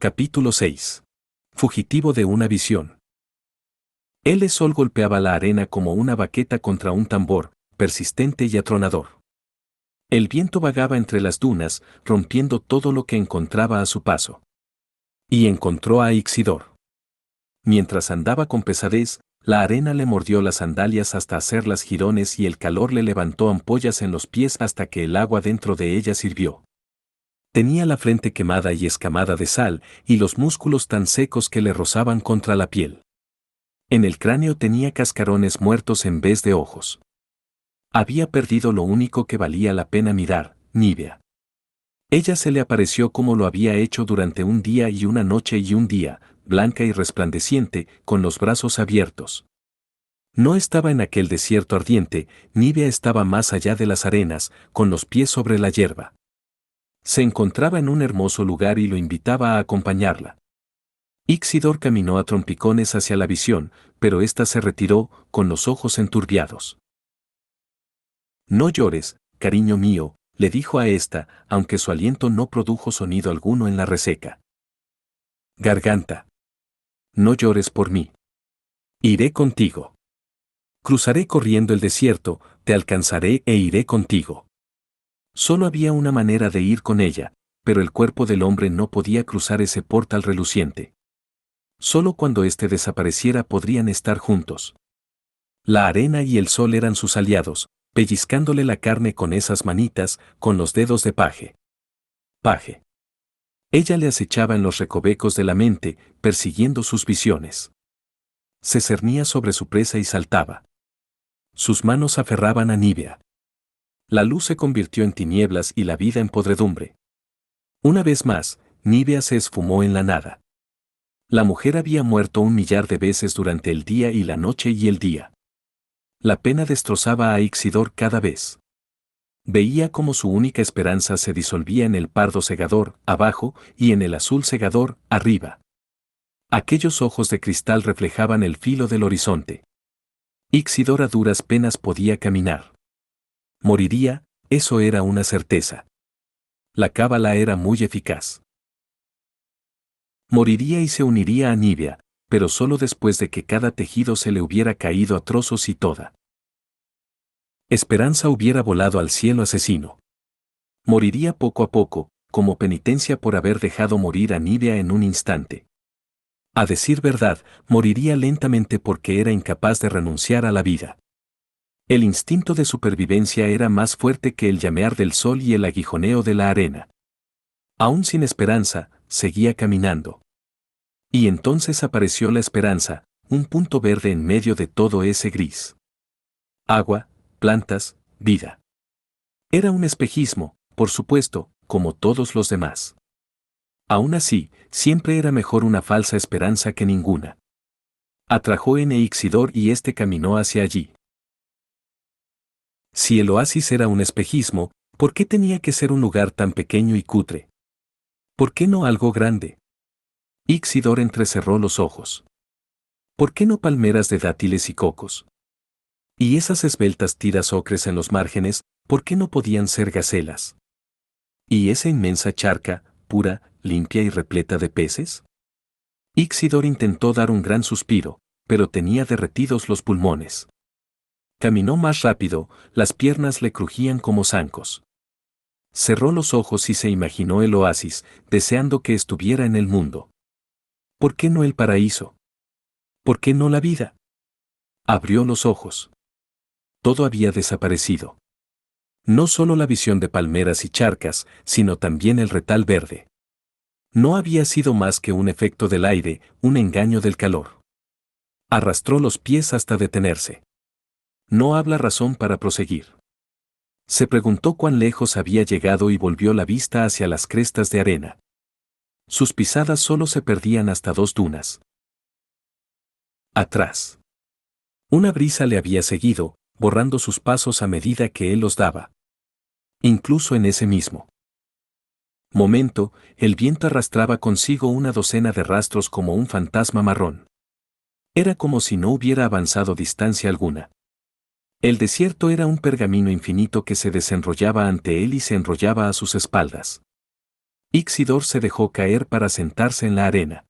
Capítulo 6. Fugitivo de una visión. El sol golpeaba la arena como una baqueta contra un tambor, persistente y atronador. El viento vagaba entre las dunas, rompiendo todo lo que encontraba a su paso. Y encontró a Ixidor. Mientras andaba con pesadez, la arena le mordió las sandalias hasta hacerlas jirones y el calor le levantó ampollas en los pies hasta que el agua dentro de ellas hirvió. Tenía la frente quemada y escamada de sal y los músculos tan secos que le rozaban contra la piel. En el cráneo tenía cascarones muertos en vez de ojos. Había perdido lo único que valía la pena mirar, Nívea. Ella se le apareció como lo había hecho durante un día y una noche y un día, blanca y resplandeciente, con los brazos abiertos. No estaba en aquel desierto ardiente, Nívea estaba más allá de las arenas, con los pies sobre la hierba. Se encontraba en un hermoso lugar y lo invitaba a acompañarla. Ixidor caminó a trompicones hacia la visión, pero ésta se retiró, con los ojos enturbiados. «No llores, cariño mío», le dijo a ésta, aunque su aliento no produjo sonido alguno en la reseca garganta. «No llores por mí. Iré contigo. Cruzaré corriendo el desierto, te alcanzaré e iré contigo». Solo había una manera de ir con ella, pero el cuerpo del hombre no podía cruzar ese portal reluciente. Solo cuando éste desapareciera podrían estar juntos. La arena y el sol eran sus aliados, pellizcándole la carne con esas manitas, con los dedos de paje. Paje. Ella le acechaba en los recovecos de la mente, persiguiendo sus visiones. Se cernía sobre su presa y saltaba. Sus manos aferraban a Nívea. La luz se convirtió en tinieblas y la vida en podredumbre. Una vez más, Nívea se esfumó en la nada. La mujer había muerto 1.000.000 de veces durante el día y la noche y el día. La pena destrozaba a Ixidor cada vez. Veía cómo su única esperanza se disolvía en el pardo cegador, abajo, y en el azul cegador, arriba. Aquellos ojos de cristal reflejaban el filo del horizonte. Ixidor a duras penas podía caminar. Moriría, eso era una certeza. La cábala era muy eficaz. Moriría y se uniría a Nívea, pero solo después de que cada tejido se le hubiera caído a trozos y toda esperanza hubiera volado al cielo asesino. Moriría poco a poco, como penitencia por haber dejado morir a Nívea en un instante. A decir verdad, moriría lentamente porque era incapaz de renunciar a la vida. El instinto de supervivencia era más fuerte que el llamear del sol y el aguijoneo de la arena. Aún sin esperanza, seguía caminando. Y entonces apareció la esperanza, un punto verde en medio de todo ese gris. Agua, plantas, vida. Era un espejismo, por supuesto, como todos los demás. Aún así, siempre era mejor una falsa esperanza que ninguna. Atrajo en Ixidor y este caminó hacia allí. Si el oasis era un espejismo, ¿por qué tenía que ser un lugar tan pequeño y cutre? ¿Por qué no algo grande? Ixidor entrecerró los ojos. ¿Por qué no palmeras de dátiles y cocos? Y esas esbeltas tiras ocres en los márgenes, ¿por qué no podían ser gacelas? ¿Y esa inmensa charca, pura, limpia y repleta de peces? Ixidor intentó dar un gran suspiro, pero tenía derretidos los pulmones. Caminó más rápido, las piernas le crujían como zancos. Cerró los ojos y se imaginó el oasis, deseando que estuviera en el mundo. ¿Por qué no el paraíso? ¿Por qué no la vida? Abrió los ojos. Todo había desaparecido. No solo la visión de palmeras y charcas, sino también el retal verde. No había sido más que un efecto del aire, un engaño del calor. Arrastró los pies hasta detenerse. No había razón para proseguir. Se preguntó cuán lejos había llegado y volvió la vista hacia las crestas de arena. Sus pisadas solo se perdían hasta 2 dunas. Atrás. Una brisa le había seguido, borrando sus pasos a medida que él los daba. Incluso en ese mismo momento, el viento arrastraba consigo una docena de rastros como un fantasma marrón. Era como si no hubiera avanzado distancia alguna. El desierto era un pergamino infinito que se desenrollaba ante él y se enrollaba a sus espaldas. Ixidor se dejó caer para sentarse en la arena.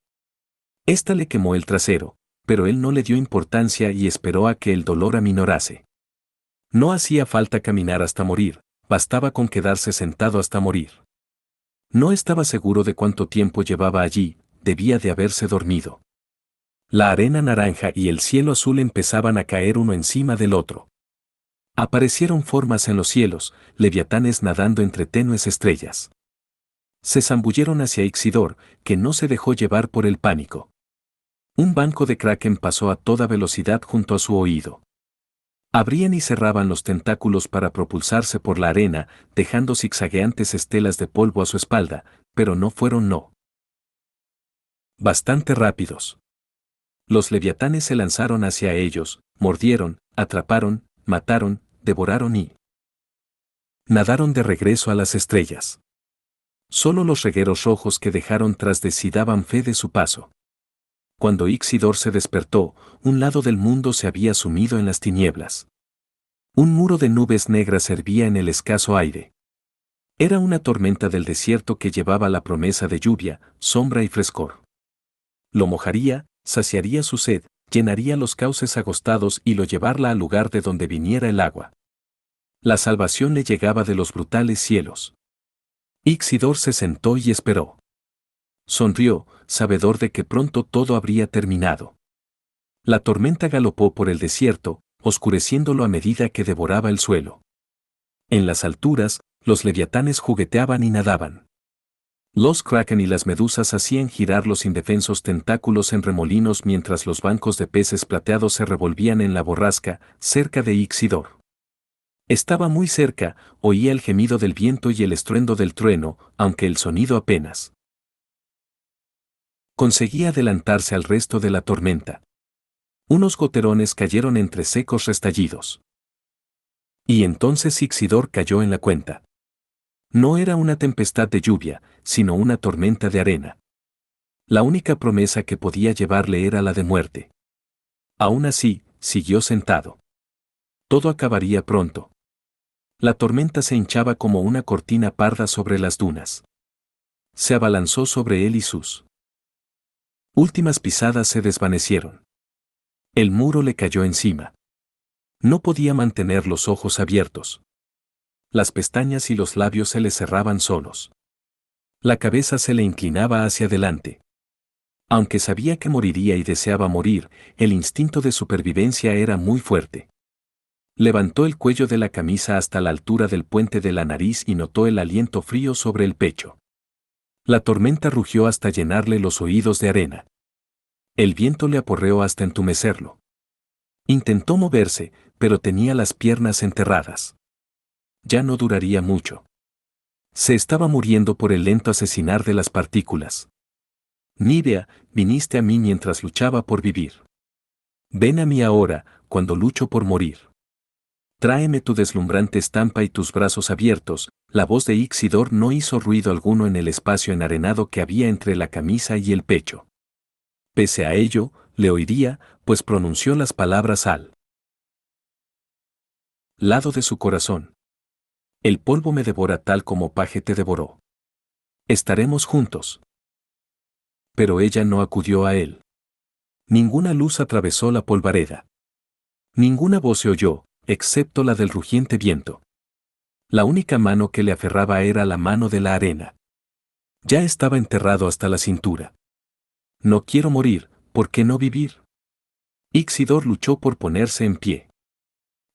Esta le quemó el trasero, pero él no le dio importancia y esperó a que el dolor aminorase. No hacía falta caminar hasta morir, bastaba con quedarse sentado hasta morir. No estaba seguro de cuánto tiempo llevaba allí, debía de haberse dormido. La arena naranja y el cielo azul empezaban a caer uno encima del otro. Aparecieron formas en los cielos, leviatanes nadando entre tenues estrellas. Se zambulleron hacia Ixidor, que no se dejó llevar por el pánico. Un banco de kraken pasó a toda velocidad junto a su oído. Abrían y cerraban los tentáculos para propulsarse por la arena, dejando zigzagueantes estelas de polvo a su espalda, pero no fueron bastante rápidos. Los leviatanes se lanzaron hacia ellos, mordieron, atraparon, mataron, devoraron y nadaron de regreso a las estrellas. Solo los regueros rojos que dejaron tras de sí daban fe de su paso. Cuando Ixidor se despertó, un lado del mundo se había sumido en las tinieblas. Un muro de nubes negras hervía en el escaso aire. Era una tormenta del desierto que llevaba la promesa de lluvia, sombra y frescor. Lo mojaría, saciaría su sed, llenaría los cauces agostados y lo llevarla al lugar de donde viniera el agua. La salvación le llegaba de los brutales cielos. Ixidor se sentó y esperó. Sonrió, sabedor de que pronto todo habría terminado. La tormenta galopó por el desierto, oscureciéndolo a medida que devoraba el suelo. En las alturas, los leviatanes jugueteaban y nadaban. Los kraken y las medusas hacían girar los indefensos tentáculos en remolinos mientras los bancos de peces plateados se revolvían en la borrasca, cerca de Ixidor. Estaba muy cerca, oía el gemido del viento y el estruendo del trueno, aunque el sonido apenas conseguía adelantarse al resto de la tormenta. Unos goterones cayeron entre secos restallidos. Y entonces Ixidor cayó en la cuenta. No era una tempestad de lluvia, sino una tormenta de arena. La única promesa que podía llevarle era la de muerte. Aún así, siguió sentado. Todo acabaría pronto. La tormenta se hinchaba como una cortina parda sobre las dunas. Se abalanzó sobre él y sus últimas pisadas se desvanecieron. El muro le cayó encima. No podía mantener los ojos abiertos. Las pestañas y los labios se le cerraban solos. La cabeza se le inclinaba hacia adelante. Aunque sabía que moriría y deseaba morir, el instinto de supervivencia era muy fuerte. Levantó el cuello de la camisa hasta la altura del puente de la nariz y notó el aliento frío sobre el pecho. La tormenta rugió hasta llenarle los oídos de arena. El viento le aporreó hasta entumecerlo. Intentó moverse, pero tenía las piernas enterradas. Ya no duraría mucho. Se estaba muriendo por el lento asesinar de las partículas. Nívea, viniste a mí mientras luchaba por vivir. Ven a mí ahora, cuando lucho por morir. Tráeme tu deslumbrante estampa y tus brazos abiertos. La voz de Ixidor no hizo ruido alguno en el espacio enarenado que había entre la camisa y el pecho. Pese a ello, le oiría, pues pronunció las palabras al lado de su corazón. El polvo me devora tal como paje te devoró. Estaremos juntos. Pero ella no acudió a él. Ninguna luz atravesó la polvareda. Ninguna voz se oyó, excepto la del rugiente viento. La única mano que le aferraba era la mano de la arena. Ya estaba enterrado hasta la cintura. No quiero morir, ¿por qué no vivir? Ixidor luchó por ponerse en pie.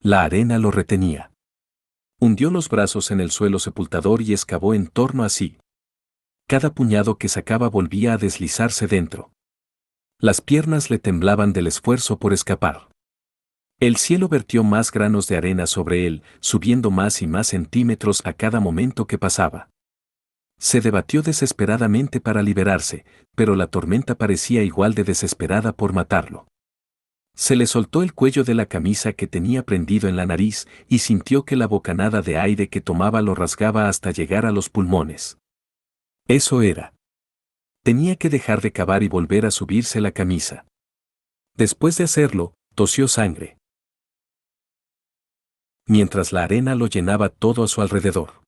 La arena lo retenía. Hundió los brazos en el suelo sepultador y excavó en torno a sí. Cada puñado que sacaba volvía a deslizarse dentro. Las piernas le temblaban del esfuerzo por escapar. El cielo vertió más granos de arena sobre él, subiendo más y más centímetros a cada momento que pasaba. Se debatió desesperadamente para liberarse, pero la tormenta parecía igual de desesperada por matarlo. Se le soltó el cuello de la camisa que tenía prendido en la nariz y sintió que la bocanada de aire que tomaba lo rasgaba hasta llegar a los pulmones. Eso era. Tenía que dejar de cavar y volver a subirse la camisa. Después de hacerlo, tosió sangre. Mientras la arena lo llenaba todo a su alrededor.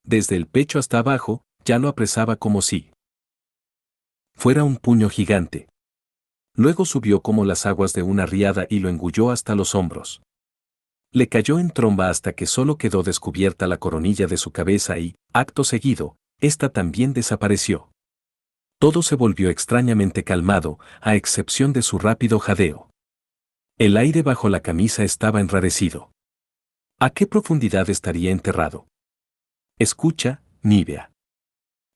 Desde el pecho hasta abajo, ya lo apresaba como si fuera un puño gigante. Luego subió como las aguas de una riada y lo engulló hasta los hombros. Le cayó en tromba hasta que solo quedó descubierta la coronilla de su cabeza y, acto seguido, ésta también desapareció. Todo se volvió extrañamente calmado, a excepción de su rápido jadeo. El aire bajo la camisa estaba enrarecido. ¿A qué profundidad estaría enterrado? Escucha, Nívea.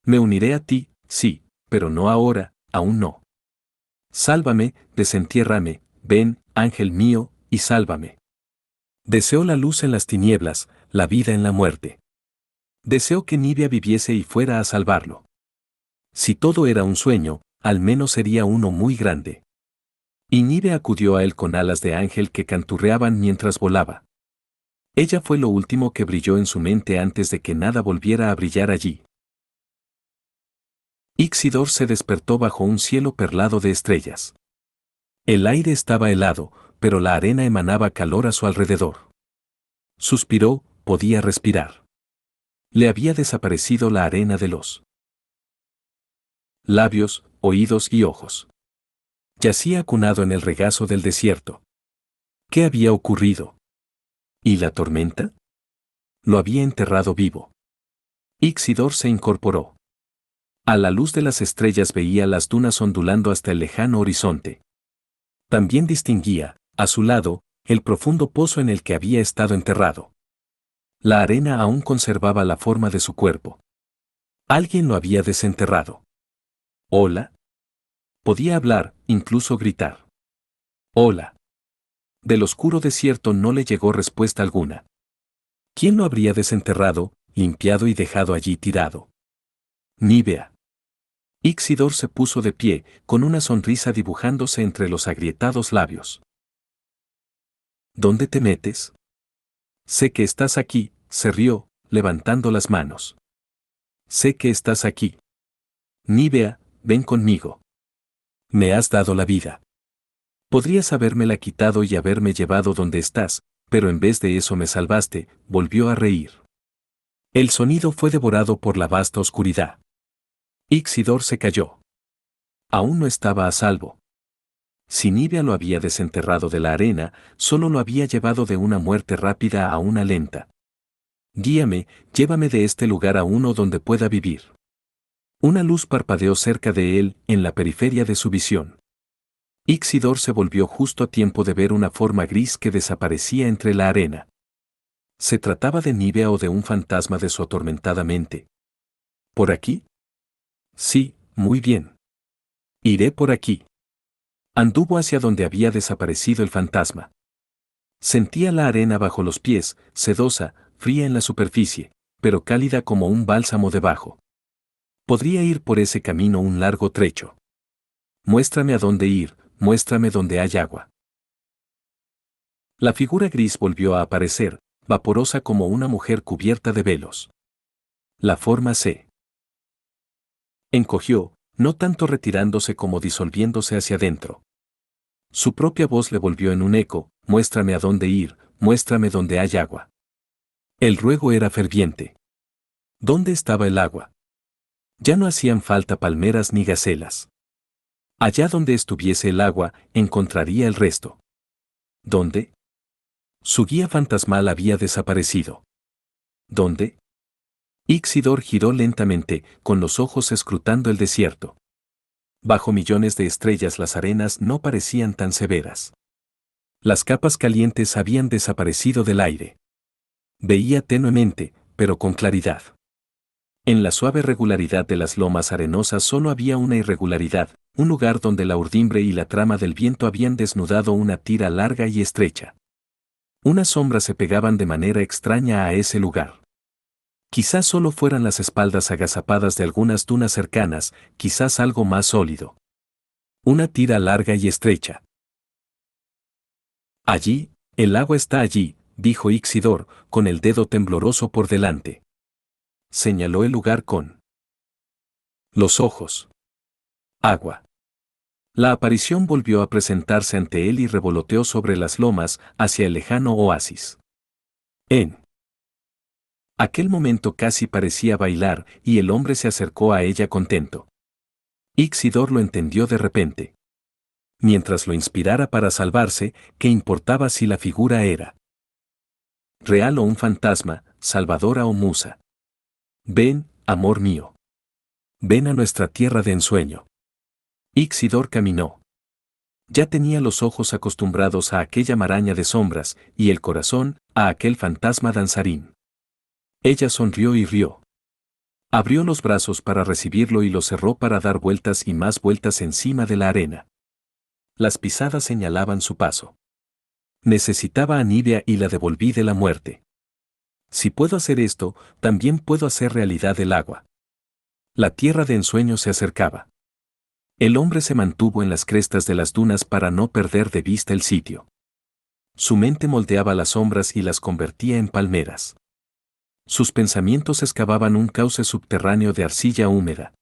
Me uniré a ti, sí, pero no ahora, aún no. Sálvame, desentiérrame, ven, ángel mío, y sálvame. Deseo la luz en las tinieblas, la vida en la muerte. Deseo que Nívea viviese y fuera a salvarlo. Si todo era un sueño, al menos sería uno muy grande. Y Nívea acudió a él con alas de ángel que canturreaban mientras volaba. Ella fue lo último que brilló en su mente antes de que nada volviera a brillar allí. Ixidor se despertó bajo un cielo perlado de estrellas. El aire estaba helado, pero la arena emanaba calor a su alrededor. Suspiró, podía respirar. Le había desaparecido la arena de los labios, oídos y ojos. Yacía acunado en el regazo del desierto. ¿Qué había ocurrido? ¿Y la tormenta? Lo había enterrado vivo. Ixidor se incorporó. A la luz de las estrellas veía las dunas ondulando hasta el lejano horizonte. También distinguía, a su lado, el profundo pozo en el que había estado enterrado. La arena aún conservaba la forma de su cuerpo. Alguien lo había desenterrado. ¿Hola? Podía hablar, incluso gritar. Hola. Del oscuro desierto no le llegó respuesta alguna. ¿Quién lo habría desenterrado, limpiado y dejado allí tirado? Nívea. Ixidor se puso de pie, con una sonrisa dibujándose entre los agrietados labios. ¿Dónde te metes? Sé que estás aquí, se rió, levantando las manos. Sé que estás aquí. Nívea, ven conmigo. Me has dado la vida. Podrías habérmela quitado y haberme llevado donde estás, pero en vez de eso me salvaste, volvió a reír. El sonido fue devorado por la vasta oscuridad. Ixidor se cayó. Aún no estaba a salvo. Si Nívea lo había desenterrado de la arena, solo lo había llevado de una muerte rápida a una lenta. Guíame, llévame de este lugar a uno donde pueda vivir. Una luz parpadeó cerca de él, en la periferia de su visión. Ixidor se volvió justo a tiempo de ver una forma gris que desaparecía entre la arena. ¿Se trataba de Nívea o de un fantasma de su atormentada mente? ¿Por aquí? Sí, muy bien. Iré por aquí. Anduvo hacia donde había desaparecido el fantasma. Sentía la arena bajo los pies, sedosa, fría en la superficie, pero cálida como un bálsamo debajo. Podría ir por ese camino un largo trecho. Muéstrame a dónde ir, muéstrame dónde hay agua. La figura gris volvió a aparecer, vaporosa como una mujer cubierta de velos. La forma se encogió, no tanto retirándose como disolviéndose hacia adentro. Su propia voz le volvió en un eco, muéstrame a dónde ir, muéstrame dónde hay agua. El ruego era ferviente. ¿Dónde estaba el agua? Ya no hacían falta palmeras ni gacelas. Allá donde estuviese el agua, encontraría el resto. ¿Dónde? Su guía fantasmal había desaparecido. ¿Dónde? Ixidor giró lentamente, con los ojos escrutando el desierto. Bajo millones de estrellas las arenas no parecían tan severas. Las capas calientes habían desaparecido del aire. Veía tenuemente, pero con claridad. En la suave regularidad de las lomas arenosas solo había una irregularidad, un lugar donde la urdimbre y la trama del viento habían desnudado una tira larga y estrecha. Unas sombras se pegaban de manera extraña a ese lugar. Quizás solo fueran las espaldas agazapadas de algunas dunas cercanas, quizás algo más sólido. Una tira larga y estrecha. Allí, el agua está allí, dijo Ixidor, con el dedo tembloroso por delante. Señaló el lugar con los ojos. Agua. La aparición volvió a presentarse ante él y revoloteó sobre las lomas, hacia el lejano oasis. En Aquel momento casi parecía bailar y el hombre se acercó a ella contento. Ixidor lo entendió de repente. Mientras lo inspirara para salvarse, ¿qué importaba si la figura era real o un fantasma, salvadora o musa? Ven, amor mío. Ven a nuestra tierra de ensueño. Ixidor caminó. Ya tenía los ojos acostumbrados a aquella maraña de sombras y el corazón a aquel fantasma danzarín. Ella sonrió y rió. Abrió los brazos para recibirlo y lo cerró para dar vueltas y más vueltas encima de la arena. Las pisadas señalaban su paso. Necesitaba a Nibia y la devolví de la muerte. Si puedo hacer esto, también puedo hacer realidad el agua. La tierra de ensueño se acercaba. El hombre se mantuvo en las crestas de las dunas para no perder de vista el sitio. Su mente moldeaba las sombras y las convertía en palmeras. Sus pensamientos excavaban un cauce subterráneo de arcilla húmeda.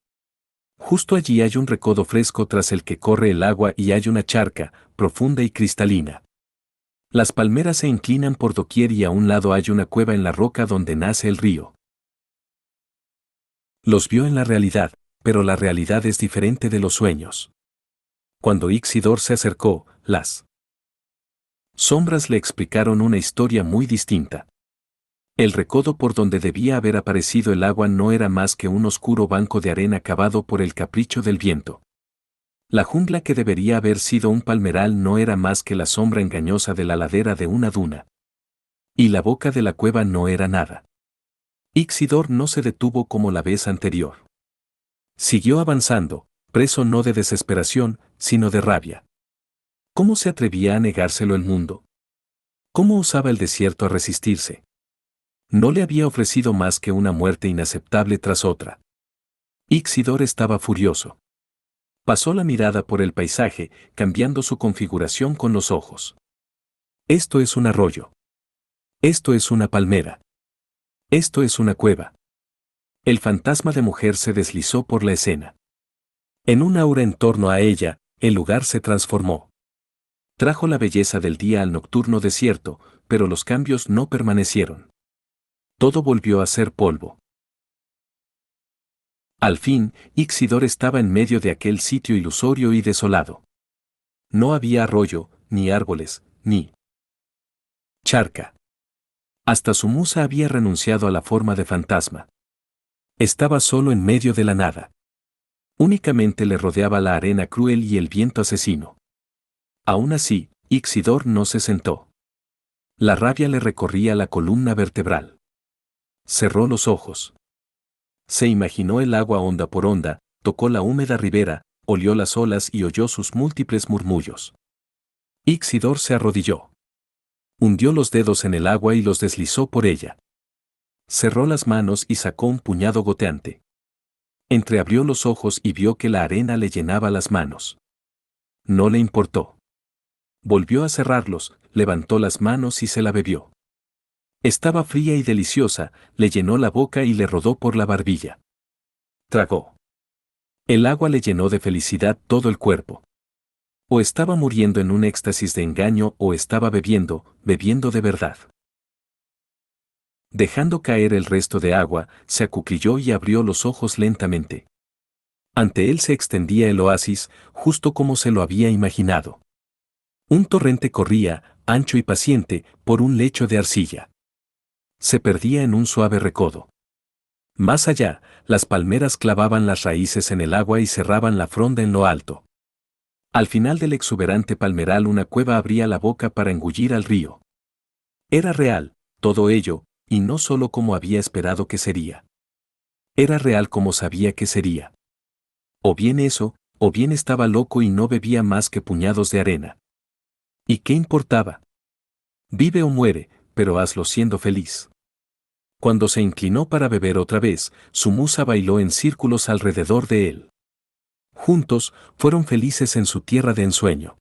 Justo allí hay un recodo fresco tras el que corre el agua y hay una charca, profunda y cristalina. Las palmeras se inclinan por doquier y a un lado hay una cueva en la roca donde nace el río. Los vio en la realidad, pero la realidad es diferente de los sueños. Cuando Ixidor se acercó, las sombras le explicaron una historia muy distinta. El recodo por donde debía haber aparecido el agua no era más que un oscuro banco de arena cavado por el capricho del viento. La jungla que debería haber sido un palmeral no era más que la sombra engañosa de la ladera de una duna. Y la boca de la cueva no era nada. Ixidor no se detuvo como la vez anterior. Siguió avanzando, preso no de desesperación, sino de rabia. ¿Cómo se atrevía a negárselo el mundo? ¿Cómo osaba el desierto a resistirse? No le había ofrecido más que una muerte inaceptable tras otra. Ixidor estaba furioso. Pasó la mirada por el paisaje, cambiando su configuración con los ojos. Esto es un arroyo. Esto es una palmera. Esto es una cueva. El fantasma de mujer se deslizó por la escena. En un aura en torno a ella, el lugar se transformó. Trajo la belleza del día al nocturno desierto, pero los cambios no permanecieron. Todo volvió a ser polvo. Al fin, Ixidor estaba en medio de aquel sitio ilusorio y desolado. No había arroyo, ni árboles, ni charca. Hasta su musa había renunciado a la forma de fantasma. Estaba solo en medio de la nada. Únicamente le rodeaba la arena cruel y el viento asesino. Aún así, Ixidor no se sentó. La rabia le recorría la columna vertebral. Cerró los ojos. Se imaginó el agua onda por onda, tocó la húmeda ribera, olió las olas y oyó sus múltiples murmullos. Ixidor se arrodilló. Hundió los dedos en el agua y los deslizó por ella. Cerró las manos y sacó un puñado goteante. Entreabrió los ojos y vio que la arena le llenaba las manos. No le importó. Volvió a cerrarlos, levantó las manos y se la bebió. Estaba fría y deliciosa, le llenó la boca y le rodó por la barbilla. Tragó. El agua le llenó de felicidad todo el cuerpo. O estaba muriendo en un éxtasis de engaño o estaba bebiendo de verdad. Dejando caer el resto de agua, se acuclilló y abrió los ojos lentamente. Ante él se extendía el oasis, justo como se lo había imaginado. Un torrente corría, ancho y paciente, por un lecho de arcilla. Se perdía en un suave recodo. Más allá, las palmeras clavaban las raíces en el agua y cerraban la fronda en lo alto. Al final del exuberante palmeral una cueva abría la boca para engullir al río. Era real, todo ello, y no solo como había esperado que sería. Era real como sabía que sería. O bien eso, o bien estaba loco y no bebía más que puñados de arena. ¿Y qué importaba? Vive o muere, pero hazlo siendo feliz. Cuando se inclinó para beber otra vez, su musa bailó en círculos alrededor de él. Juntos, fueron felices en su tierra de ensueño.